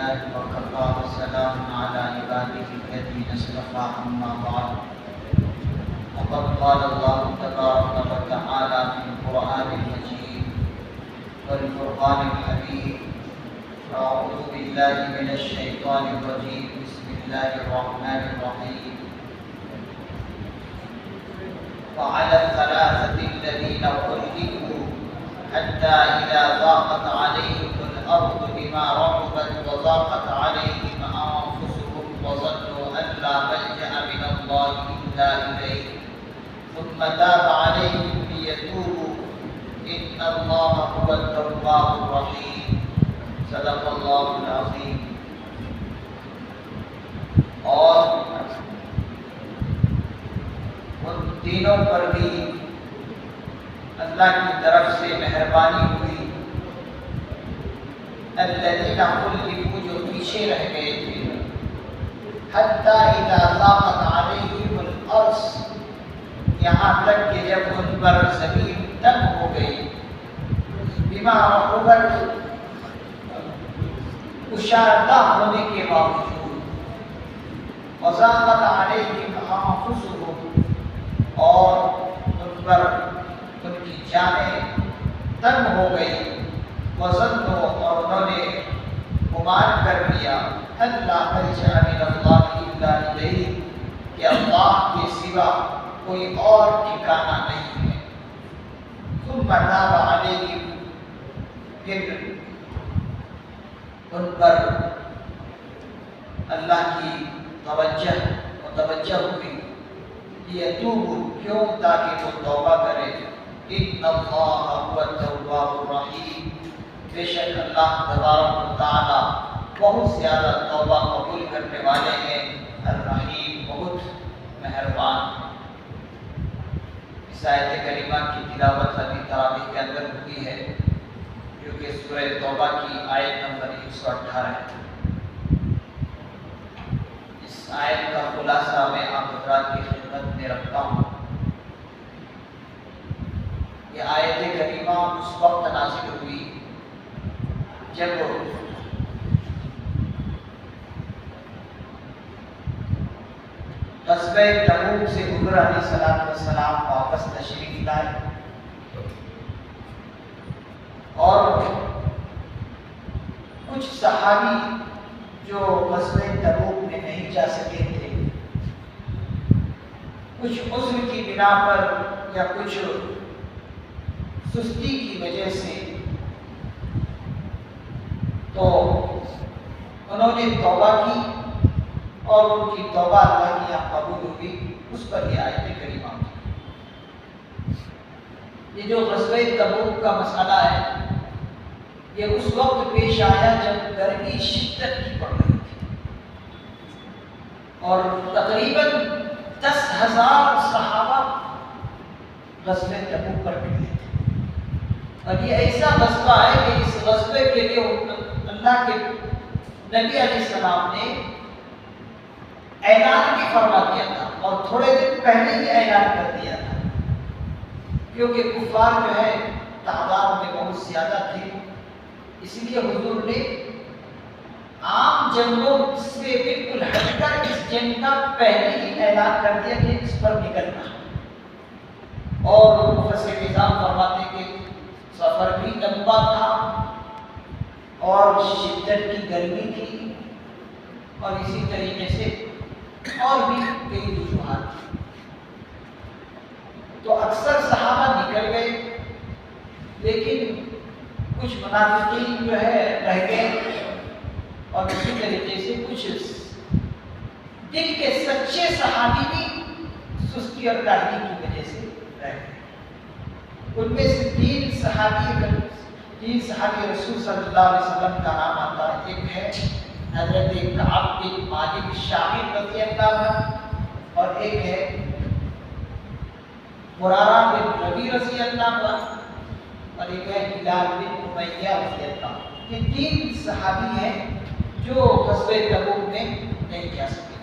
لله وكفى وسلام على عباده الذين اصطفى أما بعد وقد قال الله تبارك وتعالى في القرآن المجيد والفرقان الحميد أعوذ بالله من الشيطان الرجيم بسم الله الرحمن الرحيم وعلى الثلاثة الذين خلفوا حتى إذا ضاقت عليهم الأرض بما رحبت وضاقت عليهم أنفسهم وظنوا أن لا ملجأ من الله إلا إليه ثم تاب عليهم ليتوبوا إن الله هو التواب الرحيم صدق الله العظيم. اور ان تینوں پر بھی اللہ کی طرف سے مہربانی ہوئی. الذین خلفوا جو پیچھے رہ گئے تھے حتی اذا ضاقت علیہم الارض یہاں تک کہ جب ان پر زمین تنگ ہو گئی بما رحبت کشادہ ہونے کے باوجود وضاقت علیہم انفسہم اور ان پر ان کی جانیں تنگ ہو گئی وظنوا اور انہوں نے گمان کر لیا اللہ ملجأ من اللہ الا الیہ کہ اللہ کے سوا کوئی اور ٹھکانہ نہیں ہے. ثم تاب علیہم پھر ان پر اللہ کی توجہ ہوئی لیتوبوا کیوں تاکہ وہ توبہ کرے. ان اللہ هو التواب الرحیم بے شک اللہ تبارک و تعالی بہت زیادہ توبہ قبول کرنے والے ہیں الرحیم بہت مہربان. اس آیت کریمہ کی تلاوت ابھی تراویح کے اندر ہوئی ہے جو کہ سورہ توبہ کی آیت نمبر 118 ہے. اس آیت کا خلاصہ میں آپ حضرات کی خدمت میں رکھتا ہوں. یہ آیت کریمہ اس وقت نازل ہوئی جب غزوہ تبوک سے حضور علیہ السلام واپس تشریف لائے اور کچھ صحابی جو غزوہ تبوک میں نہیں جا سکے تھے کچھ عذر کی بنا پر یا کچھ سستی کی وجہ سے تو انہوں نے توبہ کی اور ان کی توبہ اللہ کی یہاں قبول ہوئی. اس پر یہ آیت کریمہ کی. یہ جو غزوہ تبوک کا مسئلہ ہے یہ اس وقت پیش آیا جب گرمی شدت کی پڑ رہی تھی اور تقریباً 10,000 صحابہ غزوہ تبوک پر نکلے تھے. اور یہ ایسا غزوہ ہے کہ اس غزوے کے لیے اللہ کے نبی علیہ السلام نے اعلان بھی فرما دیا تھا اور تھوڑے دن پہلے ہی اعلان کر دیا تھا کیونکہ کفار جو ہے تعداد میں بہت زیادہ تھے. اس لیے حضور نے عام جنگوں سے بالکل ہٹ کر اس جنگ کا پہلے ہی اعلان کر دیا کہ اس پر نکلنا ہے. اور مفسر نظام فرماتے کہ سفر بھی لمبا تھا اور شدت کی گرمی تھی اور اسی طریقے سے اور بھی کئی وجوہات تھی. تو اکثر صحابہ نکل گئے لیکن کچھ منافقین جو ہے رہ گئے اور اسی طریقے سے کچھ دل کے سچے صحابی بھی سستی اور کاہلی کی وجہ سے رہ گئے. ان میں سے تین صحابی رسول صلی اللہ علیہ وسلم کا نام آتا ہے. ایک ہے حضرت کعب بن مالک شامر رضی اللہ عنہ اور ایک ہے مرارہ بن ربیع رضی اللہ عنہ اور ایک ہے ہلال بن امیہ رضی اللہ عنہ. یہ تین صحابی ہیں جو غزوہ تبوک میں نہیں جا سکے.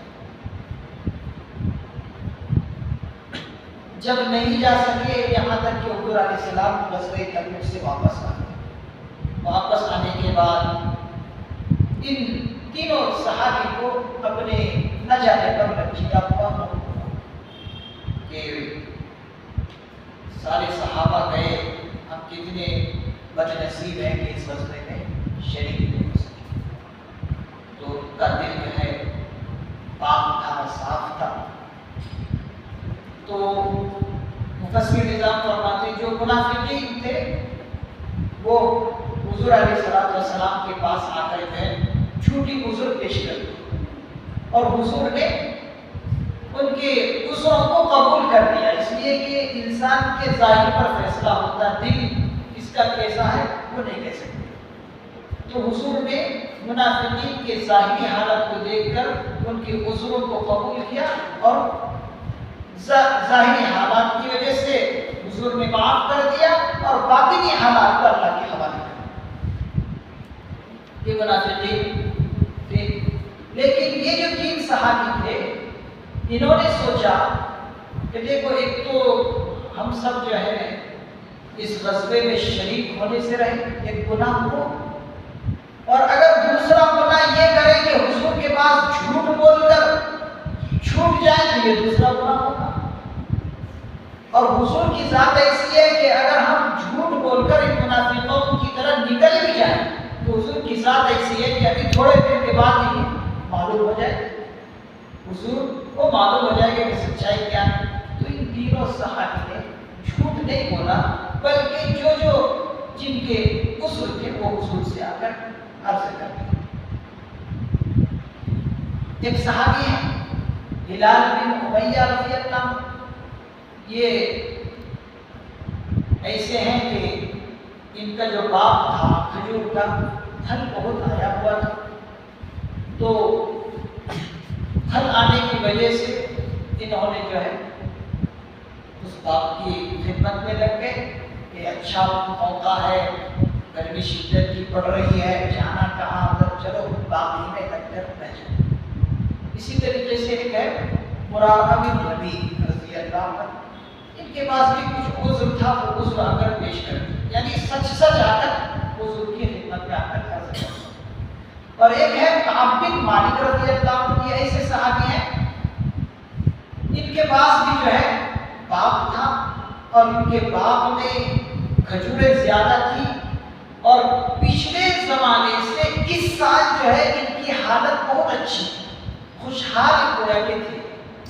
جب نہیں جا سکے یہاں تک کہ حضور علیہ السلام غزوہ تبوک سے واپس آنے کے بعد ان تینوں صحابی کو اپنے نہ جانے پر لچیلا ہوا کہ سارے صحابہ گئے، ہم کتنے بد نصیب ہیں کہ اس غزوے میں شریک نہیں ہو سکے۔ تو ان کا دل جو ہے پاک تھا، صاف تھا۔ تو مفسر نظام فرماتے جو منافقین تھے وہ حضور علیہ السلام کے پاس آ کر جو ہے جھوٹی عذر پیش کر دی، اور حضور نے ان کے عذروں کو قبول کر دیا، اس لیے کہ انسان کے ظاہر پر فیصلہ ہوتا ہے، دل اس کا کیسا ہے وہ نہیں کہہ سکتے۔ تو حضور نے منافقین کے ظاہری حالت کو دیکھ کر ان کے عذروں کو قبول کیا، اور ظاہری حالات کی وجہ سے حضور نے معاف کر دیا، اور باطنی حالات کو اللہ کے حوالے کر دیا۔ یہ منافقین تھے، لیکن یہ جو 3 صحابی تھے انہوں نے سوچا کہ دیکھو ایک تو ہم سب جو ہے اس غزوے میں شریک ہونے سے رہے، ایک گناہ ہو، اور اگر دوسرا گناہ یہ کرے کہ حضور کے پاس جھوٹ بول کر چھوٹ جائے تو یہ دوسرا گناہ ہوگا، اور حضور کی ذات ایسی ہے کہ اگر ہم جھوٹ بول کر ان منافقوں کی طرح نکل بھی جائیں تو حضور کی ذات ایسی ہے کہ ابھی تھوڑے دیر کے بعد ہی معلوم ہو جائے، حضور کو معلوم ہو جائے گا کہ سچائی کیا ہے۔ تو ان تینوں صحابی نے جھوٹ نہیں بولا، بلکہ جو جن کے عذر تھے وہ حضور سے آ کر عرض کر دیا۔ ایک صحابی ہے ہلال بن امیہ رضی اللہ عنہ، یہ ایسے ہیں کہ ان کا جو باغ تھا کھجور کا، پھل بہت آیا ہوا تھا، تو پھل آنے کی وجہ سے انہوں نے جو ہے اس باغ کی خدمت میں لگ گئے کہ اچھا موقع ہے، گرمی شدت کی پڑ رہی ہے، جانا کہاں، ادھر چلو باغ ہی میں لگ کر رہ جائیں۔ اسی طریقے سے ایک ہے مرارہ بن ربیع رضی اللہ عنہ، ان کے پاس بھی کچھ عذر تھا، وہ عذر آ کر پیش کر دیا، یعنی سچ آ کر حضور کی خدمت میں آ کر عرض کر دیا۔ اور ایک ہے کعب بن مالک رضی اللہ عنہ، یہ ایسے صحابی ہیں ان کے پاس بھی جو ہے باغ تھا، اور ان کے باغ میں کھجوریں زیادہ تھی، اور پچھلے زمانے سے اس سال جو ہے ان کی حالت بہت اچھی تھی، خوشحال گویا کے تھے۔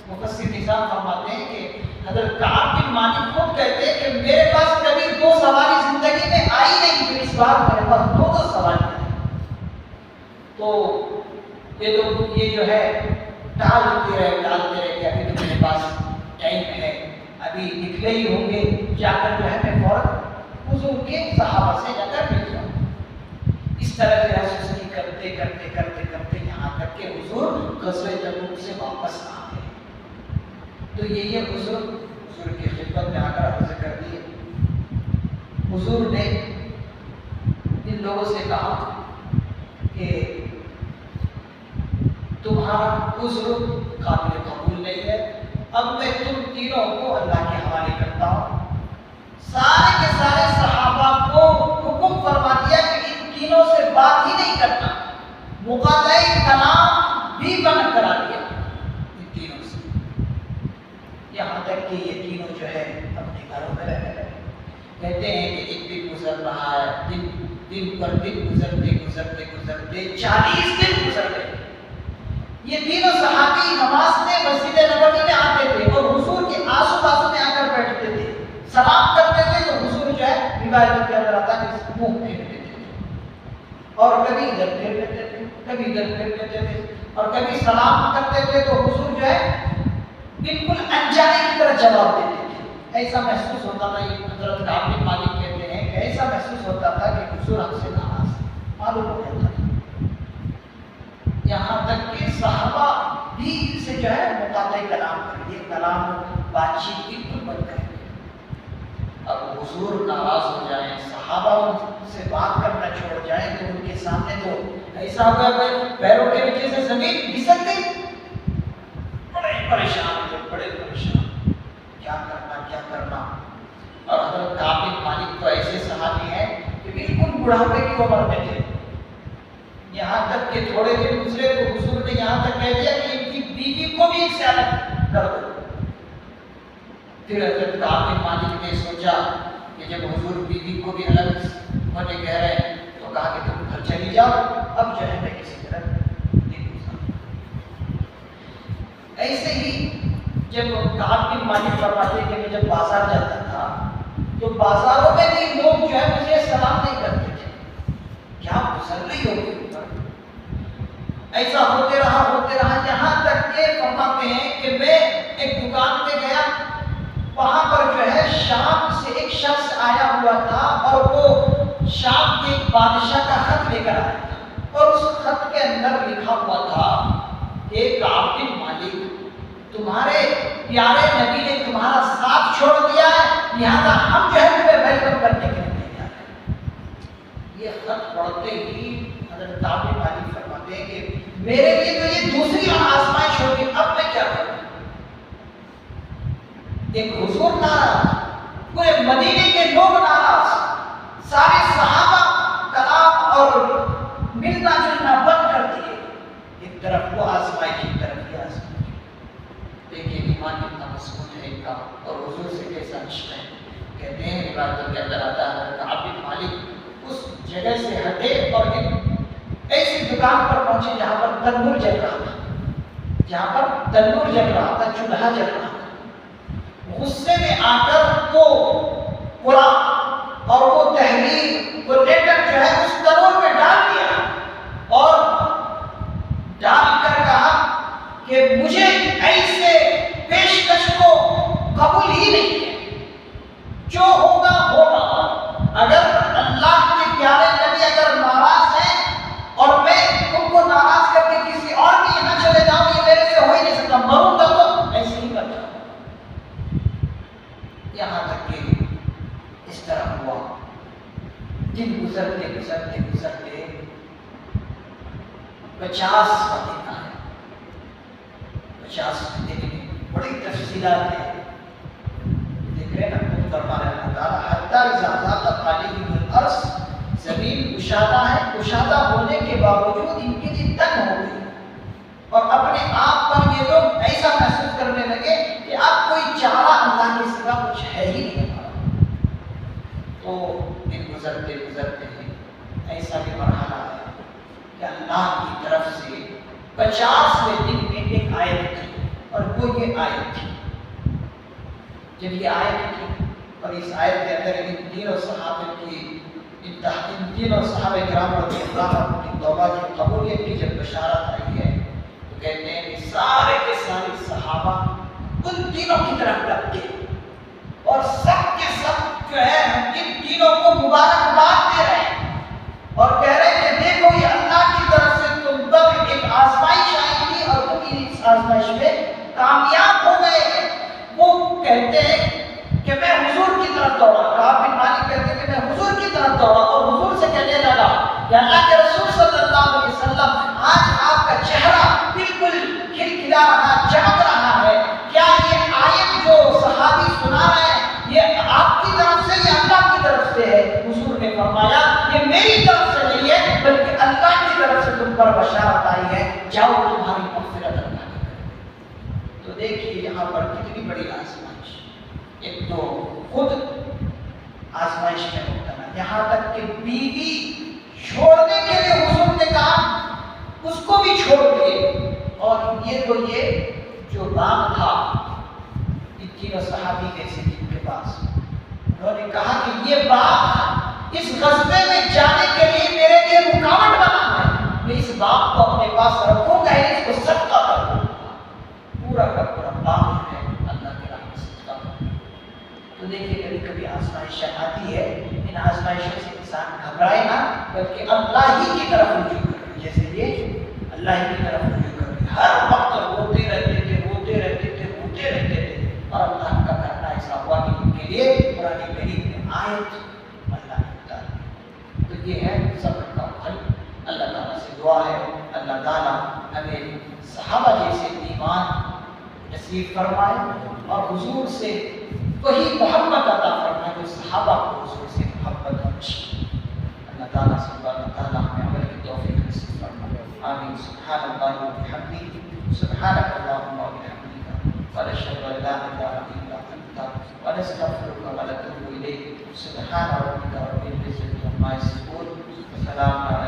مفسر نظام فرماتے ہیں کہ حضرت کعب بن مالک خود کہتے ہیں کہ میرے پاس کبھی 2 سواری زندگی میں آئی نہیں، تو اس بار میرے پاس 2 سواری آئی۔ تو یہ لوگ یہ جو ہے ٹالتے رہے کہ ابھی تو میرے پاس ٹائم ہے، ابھی نکلے ہی ہوں گے، جا کر جو ہے میں فوراً حضور کے صحابہ سے جا کر مل جاؤں۔ اس طرح سے حسوسی کرتے یہاں تک کہ حضور غزوہ تبوک سے واپس آ گئے۔ تو یہ حضور کی خدمت میں آ کر عرض کر دیے۔ حضور نے ان لوگوں سے کہا کہ تمہارا عذر قابل قبول نہیں ہے، اب میں تم تینوں کو اللہ کے حوالے کرتا ہوں۔ سارے کے سارے صحابہ کو حکم فرما دیا کہ ان تینوں سے بات ہی نہیں کرنا، مقاطعہ کلام بھی بند کرا دیا ان تینوں سے، یہاں تک کہ یہ تینوں جو ہے اپنے گھروں میں رہنے لگے۔ کہتے ہیں کہ ایک دن گزر رہا ہے، دن پر دن گزرتے 40 دن گزر گئے۔ یہ تینوں صحابی نماز میں مسجد نبوی میں آتے تھے، اور حضور کے آسو پاسو میں آ کر بیٹھتے تھے، سلام کرتے تھے تو حضور جو ہے روایت کے اندر آتا ہے کہ منہ پھیر دیتے تھے، اور کبھی ادھر پھیر لیتے تھے، کبھی ادھر پھیر لیتے تھے، اور کبھی سلام کرتے تھے تو حضور جو ہے بالکل انجانے کی طرح جواب دیتے تھے۔ ایسا محسوس ہوتا تھا، یہ حضرت کعب بن مالک کہتے ہیں کہ ایسا محسوس ہوتا تھا کہ حضور ہم سے ناراض ہیں، معلوم ہو جاتا تھا۔ یہاں تک کہ صحابہ بھی ان سے جو ہے مقاطع کلام کر لیے، کلام بات چیت بالکل بند کر دیا۔ اب حضور ناراض ہو جائیں، صحابہ ان سے بات کرنا چھوڑ جائیں تو ان کے سامنے تو ایسا ہوگا کہ پیروں کے نیچے سے زمین کھسک گئی، بڑے پریشان، کیا کرنا۔ اور حضرت کعب بن مالک تو ایسے صحابی ہیں کہ بالکل بڑھاپے کی عمر میں تھے، یہاں تک کہ تھوڑے دن گزرے تو حضور نے یہاں تک کہہ دیا کہ ان کی بیوی کو بھی ان سے الگ کر دو۔ پھر حضرت کعب بن مالک نے سوچا کہ جب حضور بیوی کو بھی الگ ہونے کہہ رہے ہیں تو کہا کہ تم گھر چلی جاؤ، اب جو ہے میں کسی طرح دن گزاروں۔ ایسے ہی جب کعب بن مالک فرماتے ہیں کہ میں جب بازار جاتا تھا تو بازاروں میں بھی لوگ جو ہے مجھے سلام نہیں کرتے تھے، کیا گزر رہی ہوگی اوپر۔ ایسا ہوتے رہا یہاں تک کہ فرماتے ہیں کہ میں ایک دکان پہ گیا، وہاں پر جو ہے شام سے ایک شخص آیا ہوا تھا اور وہ شام کے ایک بادشاہ کا خط لے کر آیا تھا، اور اس خط کے اندر لکھا ہوا تھا کہ کعب بن مالک تمہارے پیارے نبی نے تمہارا ساتھ چھوڑ دیا ہے، لہذا ہم جو ہے تمہیں ویلکم کرنے کے لیے تیار ہیں۔ یہ خط پڑھتے ہی حضرت کعب بن مالک فرماتے ہیں کہ میرے لیے تو یہ دوسری آزمائش ہوگی، اب میں کیا کروں۔ ایک حضور ناراض، پورے مدینے کے لوگ ناراض، سارے صحابہ کلام اور ملنا جلنا بند کر دیے، ایک طرف وہ آزمائش ایک طرف یہ آزمائش۔ دیکھیے ایمان کتنا مضبوط ہے ان کا اور حضور سے کیسا رشتہ ہے۔ کہتے ہیں روایتوں کے اندر آتا ہے کعب بن مالک اس جگہ سے ہٹے اور ایک ایسی دکان پر پہنچے جہاں پر تندور جل رہا تھا، چولہا جل رہا تھا۔ غصے میں آ کر وہ قرآن اور وہ تحریر وہ لیٹر جو ہے اس تنور پہ ڈال دیا اور ڈال کر کہا کہ مجھے ایسے پیشکش کو قبول ہی نہیں ہے، جو ہوگا اگر اللہ کے پیارے نبی اگر ناراض ہیں اور میں ان کو ناراض کر کے کسی اور کے یہاں چلے جاؤں، یہ میرے سے ہو ہی نہیں سکتا، مروں گا تو ایسے ہی کرتا۔ یہاں تک کہ اس طرح ہوا، دن گزرتے 50 کا دن آیا۔ 50 دن میں بڑی تفصیلات ہیں، دیکھ رہے نا خود فرما رہے اللہ تعالیٰ حتیٰ اذا ضاقت علیہم الارض، زمین کشادہ ہے، کشادہ ہونے کے باوجود ان کے لیے تنگ ہو گئی اور اپنے آپ پر یہ لوگ ایسا محسوس کرنے لگے کہ اب کوئی چارہ اللہ کے سوا کچھ ہے ہی نہیں ہمارا۔ تو دن گزرتے ہیں ایسا بھی مرحلہ آیا کہ اللہ کی طرف سے 50ویں دن میں ایک آیت تھی، اور وہ یہ آیت تھی۔ جب یہ آیت تھی اور اس آیت کے اندر ان تینوں صحابہ کرام رضی اللہ عنہ کی توبہ کی قبولیت کی جب بشارت آئی ہے تو کہتے ہیں کہ سارے کے سارے صحابہ ان تینوں کی طرف لگ گئے اور سب کے سب جو ہے ان تینوں کو مبارکباد دے رہے ہیں اور کہہ رہے ہیں کہ دیکھو یہ اللہ کی طرف سے تم پر ایک آزمائش آئی تھی اور تم اس آزمائش میں کامیاب ہو گئے۔ وہ کہتے ہیں کہ میں حضور کی طرف دوڑا، کعب بن مالک کہتے ہیں کہ میں حضور کی طرف دوڑا اور حضور سے کہنے لگا کہ اللہ کے رسول صلی اللہ علیہ وسلم آج آپ کا چہرہ بالکل کھلکھلا رہا، چمک رہا ہے، کیا یہ آیت جو صحابی سنا رہے ہیں یہ آپ کی طرف سے یا اللہ کی طرف سے ہے؟ حضور نے فرمایا یہ میری طرف سے نہیں ہے بلکہ اللہ کی طرف سے تم پر بشارت آئی ہے، جاؤ تمہاری مغفرت اللہ کی طرف۔ تو دیکھیے یہاں پر کتنی بڑی آزمائش، ایک تو خود آزمائش میں مبتلا، یہاں تک کہ بیوی چھوڑنے کے لیے حضور نے کہا اس کو بھی چھوڑ دیے، اور یہ جو باغ تھا ان تینوں صحابی میں سے جن کے پاس، انہوں نے کہا کہ یہ باغ اس غزوے میں جانے کے لیے میرے لیے رکاوٹ بنا ہے، میں اس باغ کو اپنے پاس رکھوں گا، اس کو صدقہ کروں گا، پورا کا پورا باغ جو ہے اللہ کے راہ میں صدقہ کروں گا۔ تو دیکھیے کبھی کبھی آزمائش آتی ہے، ان آزمائشوں سے انسان گھبرائے نہ بلکہ اللہ ہی کی طرف رجوع کرے، جیسے یہ اللہ ہی کی طرف رجوع کرے، ہر وقت روتے رہتے تھے اور اللہ کا کرنا ایسا ہوا کہ ان کے لیے قرآن کریم میں آیت اللہ نے اتاری۔ تو یہ ہے صبر کا پھل۔ اللہ تعالیٰ سے دعا ہے اللہ تعالیٰ ہمیں صحابہ جیسے ایمان نصیب فرمائے اور حضور سے وہی محبت عطا فرمائے جو صحابہ کو حضور سے محبت ہوتی۔ اللہ تعالیٰ سے اللہ تعالیٰ ہمیں عمل کی توفیق نصیب فرمائے۔ سبحان اللہ وبحمدہ سبحانک اللہم وبحمدک ونشہد ان لا الہ الا انت ونستغفرک ونتوب الیک سبحان ربک رب العزة عما یصفون وسلام علی